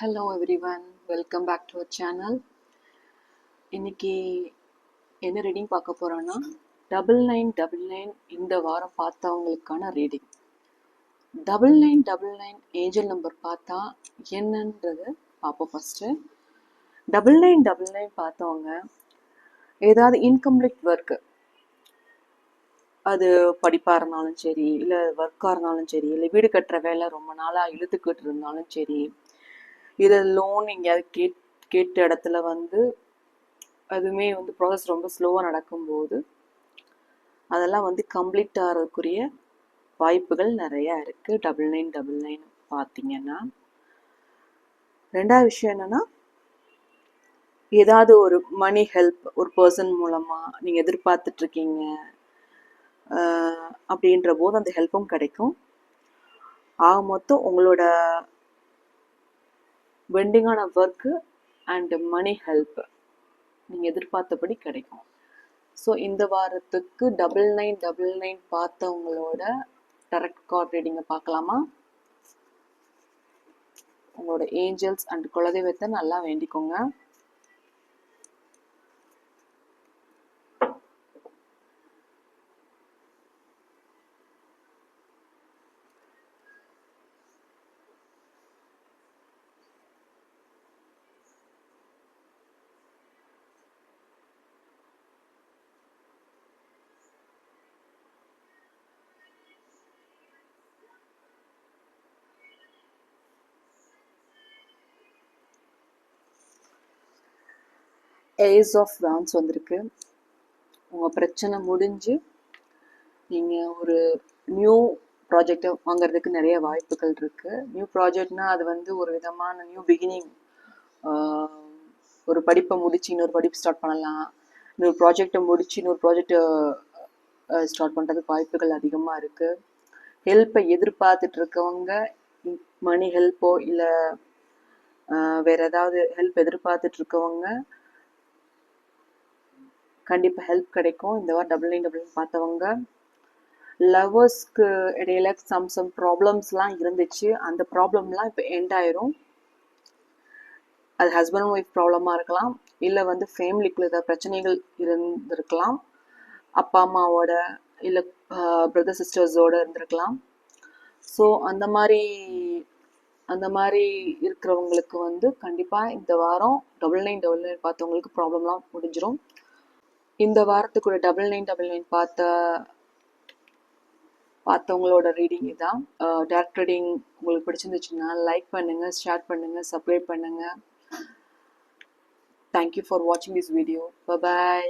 Hello everyone, welcome back to our channel. இன்னைக்கு என்ன reading பார்க்க போறோம்னா 9999 இந்த வாரம் பார்த்தவங்களுக்கான ரீடிங். 9999 ஏஞ்சல் நம்பர் பார்த்தா என்னன்றது பார்ப்போம். ஃபர்ஸ்ட் 9999 பார்த்தவங்க ஏதாவது இன்கம்ப்ளீட் ஒர்க், அது படிப்பாக இருந்தாலும் சரி, இல்லை ஒர்க்காக இருந்தாலும் சரி, இல்லை வீடு கட்டுற வேலை ரொம்ப நாளாக இழுத்துக்கிட்டு இருந்தாலும் சரி, இதை லோன் எங்கேயாவது கேட்ட இடத்துல அதுவுமே ப்ராசஸ் ரொம்ப ஸ்லோவாக நடக்கும்போது அதெல்லாம் கம்ப்ளீட் ஆகிறதுக்குரிய வாய்ப்புகள் நிறையா இருக்குது. 9999 பார்த்தீங்கன்னா, ரெண்டாவது விஷயம் என்னென்னா, ஏதாவது ஒரு மணி ஹெல்ப் ஒரு பர்சன் மூலமாக நீங்கள் எதிர்பார்த்துட்ருக்கீங்க அப்படின்ற போது அந்த ஹெல்ப்பும் கிடைக்கும். ஆக மொத்தம் உங்களோட பெண்டிங்கான ஒர்க்கு அண்ட் மணி ஹெல்ப் நீங்கள் எதிர்பார்த்தபடி கிடைக்கும். ஸோ இந்த வாரத்துக்கு 9999 பார்த்தவங்களோட டைரக்ட் கார்ட் ரீடிங்கை பார்க்கலாமா? உங்களோட ஏஞ்சல்ஸ் அண்ட் குலதெய்வத்தை நல்லா வேண்டிக்கோங்க. ஏஸ் ஆஃப் வான்ஸ் வந்திருக்கு. உங்கள் பிரச்சனை முடிஞ்சு நீங்கள் ஒரு நியூ ப்ராஜெக்டை வாங்கிறதுக்கு நிறைய வாய்ப்புகள் இருக்குது. நியூ ப்ராஜெக்ட்னா அது ஒரு விதமான நியூ பிகினிங். ஒரு படிப்பை முடித்து இன்னொரு படிப்பு ஸ்டார்ட் பண்ணலாம், இன்னொரு ப்ராஜெக்டை முடித்து இன்னொரு ப்ராஜெக்டை ஸ்டார்ட் பண்ணுறதுக்கு வாய்ப்புகள் அதிகமாக இருக்குது. ஹெல்ப்பை எதிர்பார்த்துட்டு இருக்கவங்க, மணி ஹெல்ப்போ இல்லை வேறு ஏதாவது ஹெல்ப் எதிர்பார்த்துட்டு இருக்கவங்க கண்டிப்பாக ஹெல்ப் கிடைக்கும். இந்த வாரம் 9999 பார்த்தவங்க. லவ்வர்ஸ்க்கு இடையில சம் ப்ராப்ளம்ஸ்லாம் இருந்துச்சு, அந்த ப்ராப்ளம்லாம் இப்போ எண்ட் ஆயிரும். அது ஹஸ்பண்ட் அண்ட் ஒய்ஃப் ப்ராப்ளமாக இருக்கலாம், இல்லை ஃபேமிலிக்குள்ள ஏதாவது பிரச்சனைகள் இருந்திருக்கலாம், அப்பா அம்மாவோட இல்லை பிரதர் சிஸ்டர்ஸோடு இருந்திருக்கலாம். ஸோ அந்த மாதிரி இருக்கிறவங்களுக்கு கண்டிப்பாக இந்த வாரம் 9999 பார்த்தவங்களுக்கு ப்ராப்ளம்லாம் முடிஞ்சிடும். இந்த வாரத்துக்குள்ள 9999 பார்த்தவங்களோட ரீடிங் இதான். டைரக்ட் ரீடிங் உங்களுக்கு பிடிச்சிருந்துச்சுன்னா லைக் பண்ணுங்கள், ஷேர் பண்ணுங்கள், சப்ஸ்கிரைப் பண்ணுங்கள். தேங்க்யூ ஃபார் வாட்சிங் திஸ் வீடியோ. Bye bye.